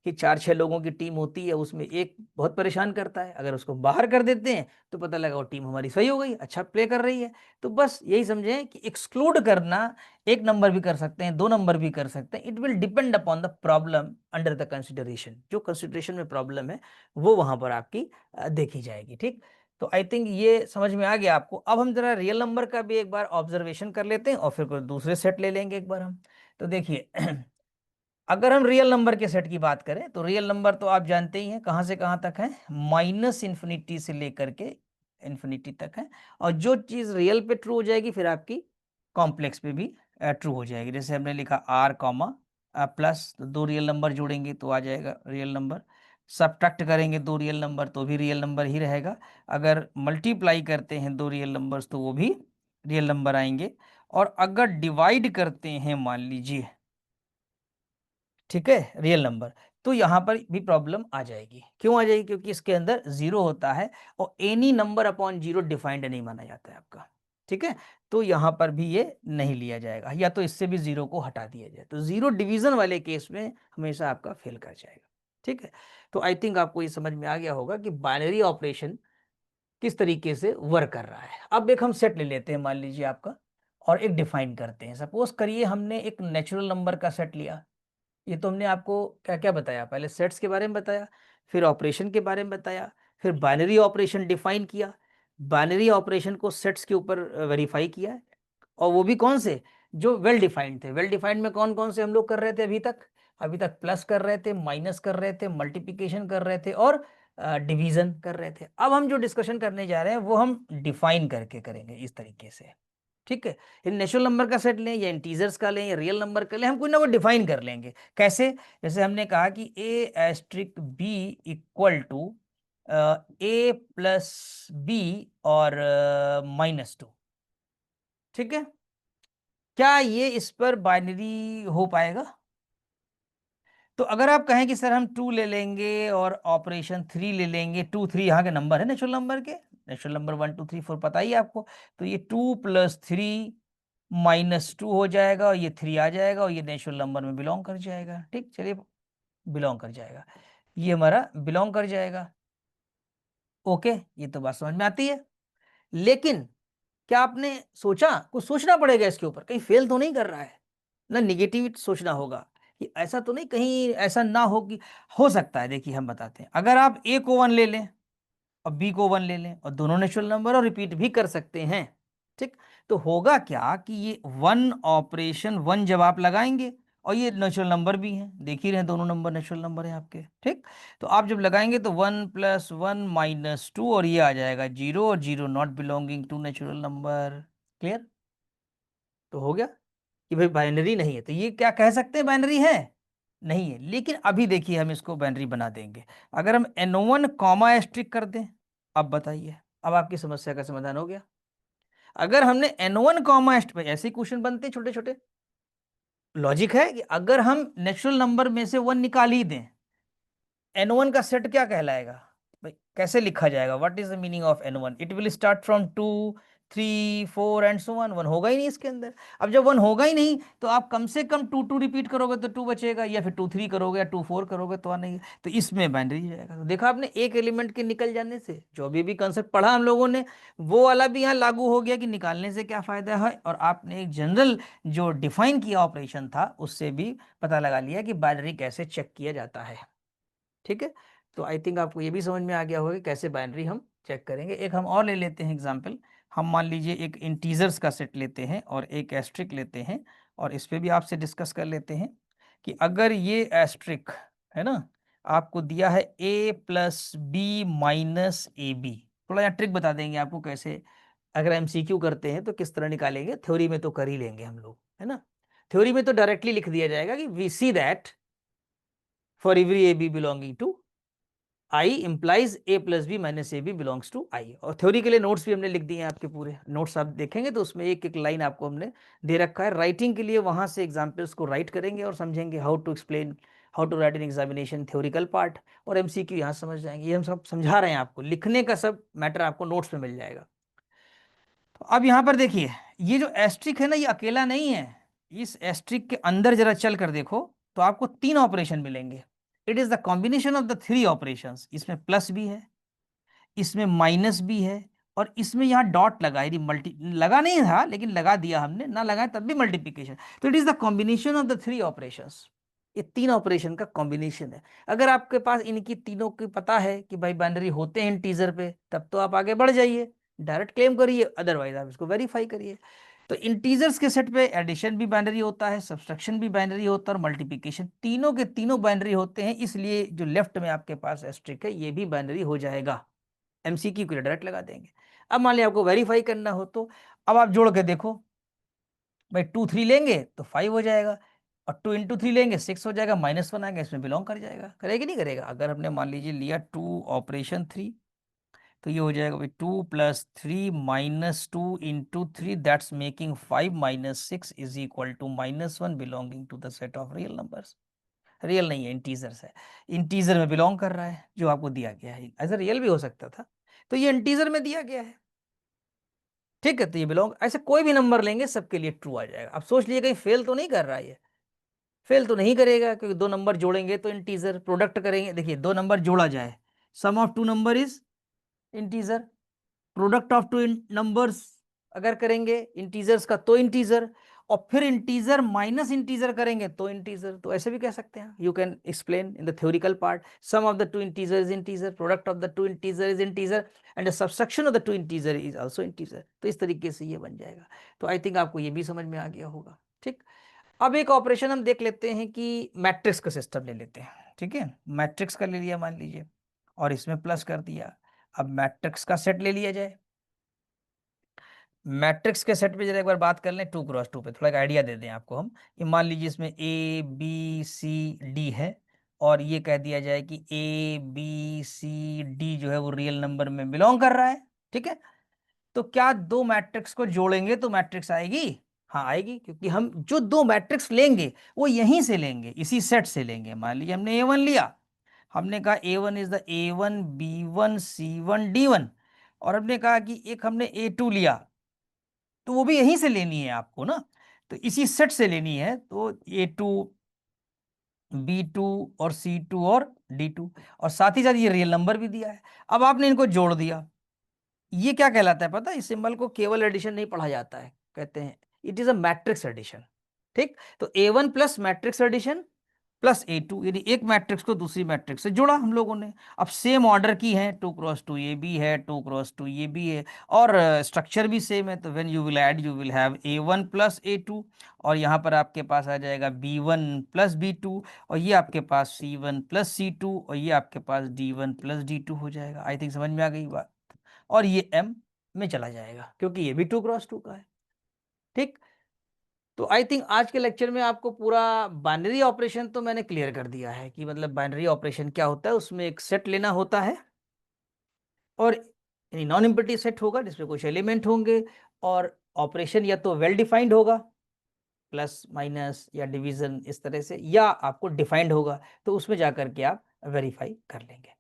कि 4-6 लोगों की टीम होती है, उसमें एक बहुत परेशान करता है, अगर उसको बाहर कर देते हैं तो पता लगा वो टीम हमारी सही हो गई, अच्छा प्ले कर रही है। तो बस यही समझें कि एक्सक्लूड करना, एक नंबर भी कर सकते हैं, 2 नंबर भी कर सकते हैं, it will depend upon the problem under the consideration. जो कंसिडरेशन में प्रॉब्लम है वो वहां पर आपकी देखी जाएगी, ठीक। तो आई थिंक ये समझ में आ गया आपको। अब हम जरा रियल नंबर का भी एक बार ऑब्जर्वेशन कर लेते हैं और फिर कोई दूसरे सेट ले लेंगे एक बार हम। तो देखिए अगर हम रियल नंबर के सेट की बात करें तो रियल नंबर तो आप जानते ही हैं कहाँ से कहाँ तक है, -इन्फिनिटी से लेकर के इन्फिनिटी तक है। और जो चीज़ रियल पे ट्रू हो जाएगी फिर आपकी कॉम्प्लेक्स पे भी ट्रू हो जाएगी। जैसे हमने लिखा आर कॉमा प्लस, तो 2 रियल नंबर जोड़ेंगे तो आ जाएगा रियल नंबर, सब्ट्रैक्ट करेंगे 2 रियल नंबर तो भी रियल नंबर ही रहेगा, अगर मल्टीप्लाई करते हैं 2 रियल नंबर्स तो वो भी रियल नंबर आएंगे, और अगर डिवाइड करते हैं मान लीजिए, ठीक है, रियल नंबर, तो यहां पर भी प्रॉब्लम आ जाएगी। क्यों आ जाएगी? क्योंकि इसके अंदर 0 होता है और एनी नंबर अपॉन 0 डिफाइंड नहीं माना जाता है आपका, ठीक है। तो यहां पर भी ये नहीं लिया जाएगा, या तो इससे भी 0 को हटा दिया जाए, तो 0 डिवीजन वाले केस में हमेशा आपका फेल कर जाएगा, ठीक है। तो आई थिंक आपको ये समझ में आ गया होगा कि बाइनरी ऑपरेशन किस तरीके से वर्क कर रहा है। अब एक हम सेट ले लेते हैं मान लीजिए आपका, और एक डिफाइन करते हैं। सपोज करिए हमने एक नेचुरल नंबर का सेट लिया। ये तो हमने आपको क्या क्या बताया, पहले सेट्स के बारे में बताया, फिर ऑपरेशन के बारे में बताया, फिर बाइनरी ऑपरेशन डिफाइन किया, बाइनरी ऑपरेशन को सेट्स के ऊपर वेरीफाई किया, और वो भी कौन से? जो वेल डिफाइंड थे। वेल डिफाइंड में कौन कौन से हम लोग कर रहे थे अभी तक? अभी तक प्लस कर रहे थे, माइनस कर रहे थे, मल्टीप्लिकेशन कर रहे थे, और डिवीजन कर रहे थे। अब हम जो डिस्कशन करने जा रहे हैं वो हम डिफाइन करके करेंगे इस तरीके से, ठीक है। इन नेचुरल नंबर का सेट लें या इंटीजर्स का लें या रियल नंबर का लें, हम कोई ना कोई डिफाइन कर लेंगे। कैसे? जैसे हमने कहा कि a asterisk b equal to a plus b और -2, ठीक है। क्या ये इस पर बाइनरी हो पाएगा? तो अगर आप कहें कि सर हम 2 ले लेंगे और ऑपरेशन 3 ले लेंगे, 2 3 यहाँ के नंबर है नेचुरल नंबर के, नेचुरल नंबर 1 2 3 4 पता ही है आपको, तो ये 2 + 3 -2 हो जाएगा और ये 3 आ जाएगा और ये नेचुरल नंबर में बिलोंग कर जाएगा, ठीक। चलिए, बिलोंग कर जाएगा, ये हमारा बिलोंग कर जाएगा। ओके, ये तो बात समझ में आती है। लेकिन क्या आपने सोचा, कुछ सोचना पड़ेगा इसके ऊपर, कहीं फेल तो नहीं कर रहा है ना, निगेटिव सोचना होगा कि ऐसा तो नहीं, कहीं ऐसा ना हो कि, हो सकता है। देखिए हम बताते हैं, अगर आप ए को 1 ले लें और बी को 1 ले लें और दोनों नेचुरल नंबर और रिपीट भी कर सकते हैं, ठीक। तो होगा क्या कि ये 1 ऑपरेशन 1 जब आप लगाएंगे और ये नेचुरल नंबर भी हैं, देख ही रहे हैं दोनों नंबर नेचुरल नंबर हैं आपके, ठीक। तो आप जब लगाएंगे तो 1 + 1 -2 और ये आ जाएगा 0 और 0 not belonging to natural number. Clear? तो हो गया कि भाई बाइनरी नहीं है, तो ये क्या कह सकते हैं बाइनरी है? नहीं है। लेकिन अभी देखिए हम इसको बाइनरी बना देंगे। अगर हम n1 कॉमा एस्ट्रिक कर दें, अब बताइए, अब आपकी समस्या का समाधान हो गया। अगर हमने n1 कॉमा एस्ट, ऐसे क्वेश्चन बनते हैं छोटे छोटे, लॉजिक है कि अगर हम नेचुरल नंबर में से 1 निकाल ही दें, n1 का सेट क्या कहलाएगा भाई, कैसे लिखा जाएगा? What is the meaning of n1? It will start from 2 3 4 and so on. 1 होगा ही नहीं इसके अंदर। अब जब 1 होगा ही नहीं तो आप कम से कम 2 2 रिपीट करोगे तो 2 बचेगा, या फिर 2 3 करोगे या 2 4 करोगे तो नहीं, तो इसमें बाइनरी जाएगा। तो देखा आपने, एक एलिमेंट के निकल जाने से जो अभी भी कंसेप्ट पढ़ा हम लोगों ने, वो वाला भी यहाँ लागू हो गया कि निकालने से क्या फायदा है, और आपने एक जनरल जो डिफाइन किया ऑपरेशन था उससे भी पता लगा लिया कि बाइनरी कैसे चेक किया जाता है, ठीक है। तो आई थिंक आपको ये भी समझ में आ गया होगा कि कैसे बाइनरी हम चेक करेंगे। एक हम और ले लेते हैं एग्जांपल। हम मान लीजिए एक इंटीजर्स का सेट लेते हैं और एक एस्ट्रिक लेते हैं, और इस पे भी आपसे डिस्कस कर लेते हैं कि अगर ये एस्ट्रिक है ना, आपको दिया है a + b - ab, थोड़ा यहाँ ट्रिक बता देंगे आपको कैसे, अगर एमसीक्यू करते हैं तो किस तरह निकालेंगे। थ्योरी में तो कर ही लेंगे हम लोग, है ना। थ्योरी में तो डायरेक्टली लिख दिया जाएगा कि we see that for every a b belonging to I implies a + b - ab belongs to I. और थ्योरी के लिए नोट्स भी हमने लिख दिए हैं आपके पूरे नोट्स, आप देखेंगे तो उसमें एक एक लाइन आपको हमने दे रखा है। राइटिंग के लिए वहां से एग्जाम्पल्स को राइट करेंगे और समझेंगे how to explain, how to write in examination theoretical part, और एमसीक्यू यहाँ समझ जाएंगे। ये हम सब समझा रहे हैं आपको, लिखने का सब मैटर आपको नोट्स में मिल जाएगा। तो अब यहाँ पर देखिए, ये जो एस्ट्रिक है ना, ये अकेला नहीं है। इस एस्ट्रिक के अंदर जरा चल कर देखो तो आपको 3 ऑपरेशन मिलेंगे। It is the combination of the 3 operations. इसमें प्लस भी है, इसमें माइनस भी है, और इसमें यहाँ डॉट लगा, यदि मल्टी लगा नहीं था लेकिन लगा दिया हमने, ना लगाए तब भी मल्टीप्लिकेशन। तो it is the combination of the 3 operations. ये 3 ऑपरेशन का कॉम्बिनेशन है। अगर आपके पास इनकी तीनों की पता है कि भाई बाइनरी होते हैं इंटीजर पे, तब तो आप आगे बढ़ जाइए, डायरेक्ट क्लेम करिए, अदरवाइज आप इसको वेरीफाई करिए। तो इंटीजर्स के सेट पे एडिशन भी बाइनरी होता है, सब्सट्रैक्शन भी बाइनरी होता है, और मल्टीप्लिकेशन, तीनों के तीनों बाइनरी होते हैं। इसलिए जो लेफ्ट में आपके पास एस्ट्रिक है ये भी बाइनरी हो जाएगा। एमसीक्यू के लिए डायरेक्ट लगा देंगे। अब मान लिया आपको वेरीफाई करना हो तो अब आप जोड़ के देखो, भाई 2 3 लेंगे तो 5 हो जाएगा, और 2 × 3 लेंगे 6 हो जाएगा, -1 आएगा, इसमें बिलोंग कर जाएगा। करेगा नहीं करेगा? अगर हमने मान लीजिए लिया 2 ऑपरेशन 3, तो ये हो जाएगा भाई 2 + 3 -2 × 3, that's making 5 - 6 is equal to -1 belonging to the set of real numbers. Real नहीं है, इंटीजर्स है, इंटीजर में बिलोंग कर रहा है जो आपको दिया गया है। ऐसा रियल भी हो सकता था, तो ये इंटीजर में दिया गया है, ठीक है। तो ये बिलोंग, ऐसे कोई भी नंबर लेंगे सबके लिए ट्रू आ जाएगा। अब सोच लिए कहीं फेल तो नहीं कर रहा है ये, फेल तो नहीं करेगा, क्योंकि दो नंबर जोड़ेंगे तो इंटीजर, प्रोडक्ट करेंगे, देखिए दो नंबर जोड़ा जाए, sum of two number is integer, product of two numbers अगर करेंगे इंटीजर्स का तो इंटीजर, और फिर इंटीजर माइनस इंटीजर करेंगे तो इंटीजर। तो ऐसे भी कह सकते हैं, you can explain in the theoretical part, sum of the two integer is integer, product of the two integer is integer, and the subsection of the two integer is also integer. तो इस तरीके से ये बन जाएगा। तो I think आपको ये भी समझ में आ गया होगा, ठीक। अब एक ऑपरेशन हम देख लेते हैं कि मैट्रिक्स का सिस्टम ले लेते हैं, ठीक है। मैट्रिक्स का ले लिया मान लीजिए, और इसमें प्लस कर दिया। अब मैट्रिक्स का सेट ले लिया जाए। मैट्रिक्स के सेट पे जरा एक बार बात कर लें 2x2 पे, थोड़ा एक आइडिया दे दें आपको हम। ये मान लीजिए इसमें ए बी सी डी है, और ये कह दिया जाए कि ए बी सी डी जो है वो रियल नंबर में बिलोंग कर रहा है, ठीक है। तो क्या दो मैट्रिक्स को जोड़ेंगे तो मैट्रिक्स आएगी? हाँ आएगी, क्योंकि हम जो दो मैट्रिक्स लेंगे वो यहीं से लेंगे, इसी सेट से लेंगे। मान लीजिए हमने A1 लिया, हमने कहा A1 is the A1 B1 C1 D1, और हमने कहा कि एक हमने A2 लिया, तो वो भी यहीं से लेनी है आपको ना, तो इसी सेट से लेनी है। तो A2 B2 और C2 और D2, और साथ ही साथ ये रियल नंबर भी दिया है। अब आपने इनको जोड़ दिया, ये क्या कहलाता है पता है? इस सिंबल को केवल एडिशन नहीं पढ़ा जाता है, कहते हैं it is a matrix addition. ठीक, तो A1 plus matrix addition plus A2, यानी एक मैट्रिक्स को दूसरी मैट्रिक्स से जोड़ा हम लोगों ने। अब सेम ऑर्डर की है, 2x2 ये भी है, 2x2 ये भी है, और स्ट्रक्चर भी सेम है। तो when you will add you will have A1 plus A2, और यहाँ पर आपके पास आ जाएगा B1 प्लस B2, और ये आपके पास C1 प्लस C2, और ये आपके पास D1 प्लस D2 हो जाएगा। आई थिंक समझ में आ गई बात। और ये M में चला जाएगा, क्योंकि ये भी 2x2 का है। ठीक, तो आई थिंक आज के लेक्चर में आपको पूरा बाइनरी ऑपरेशन तो मैंने क्लियर कर दिया है, कि मतलब बाइनरी ऑपरेशन क्या होता है। उसमें एक सेट लेना होता है, और यानी नॉन एम्प्टी सेट होगा जिसमें कुछ एलिमेंट होंगे, और ऑपरेशन या तो वेल डिफाइंड होगा, प्लस माइनस या डिवीजन इस तरह से, या आपको डिफाइंड होगा, तो उसमें जाकर के आप वेरीफाई कर लेंगे।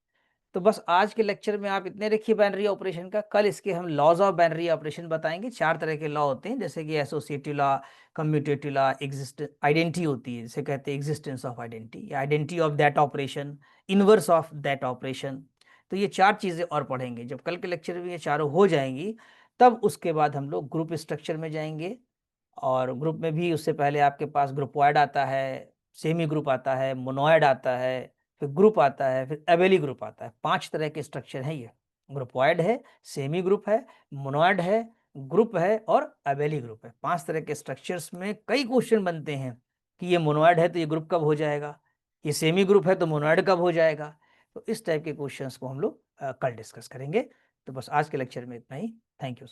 तो बस आज के लेक्चर में आप इतने रखिए बाइनरी ऑपरेशन का। कल इसके हम लॉज ऑफ बाइनरी ऑपरेशन बताएंगे। 4 तरह के लॉ होते हैं, जैसे कि associative law, commutative law, exist identity होती है जिसे कहते हैं existence of identity, identity of that operation, inverse of that operation. तो ये 4 चीज़ें और पढ़ेंगे। जब कल के लेक्चर में ये चारों हो जाएंगी, तब उसके बाद हम लोग ग्रुप स्ट्रक्चर में जाएंगे। और ग्रुप में भी उससे पहले आपके पास ग्रुपवाइड आता है, सेमी ग्रुप आता है, मोनोइड आता है, फिर ग्रुप आता है, फिर एबेली ग्रुप आता है। 5 तरह के स्ट्रक्चर हैं ये। ग्रुपवाइड है, सेमी ग्रुप है, मोनोइड है, ग्रुप है, और एबेली ग्रुप है। 5 तरह के स्ट्रक्चर्स में कई क्वेश्चन बनते हैं कि ये मोनोइड है तो ये ग्रुप कब हो जाएगा, ये सेमी ग्रुप है तो मोनोइड कब हो जाएगा। तो इस टाइप के क्वेश्चंस को हम लोग कल डिस्कस करेंगे। तो बस आज के लेक्चर में इतना ही। Thank you.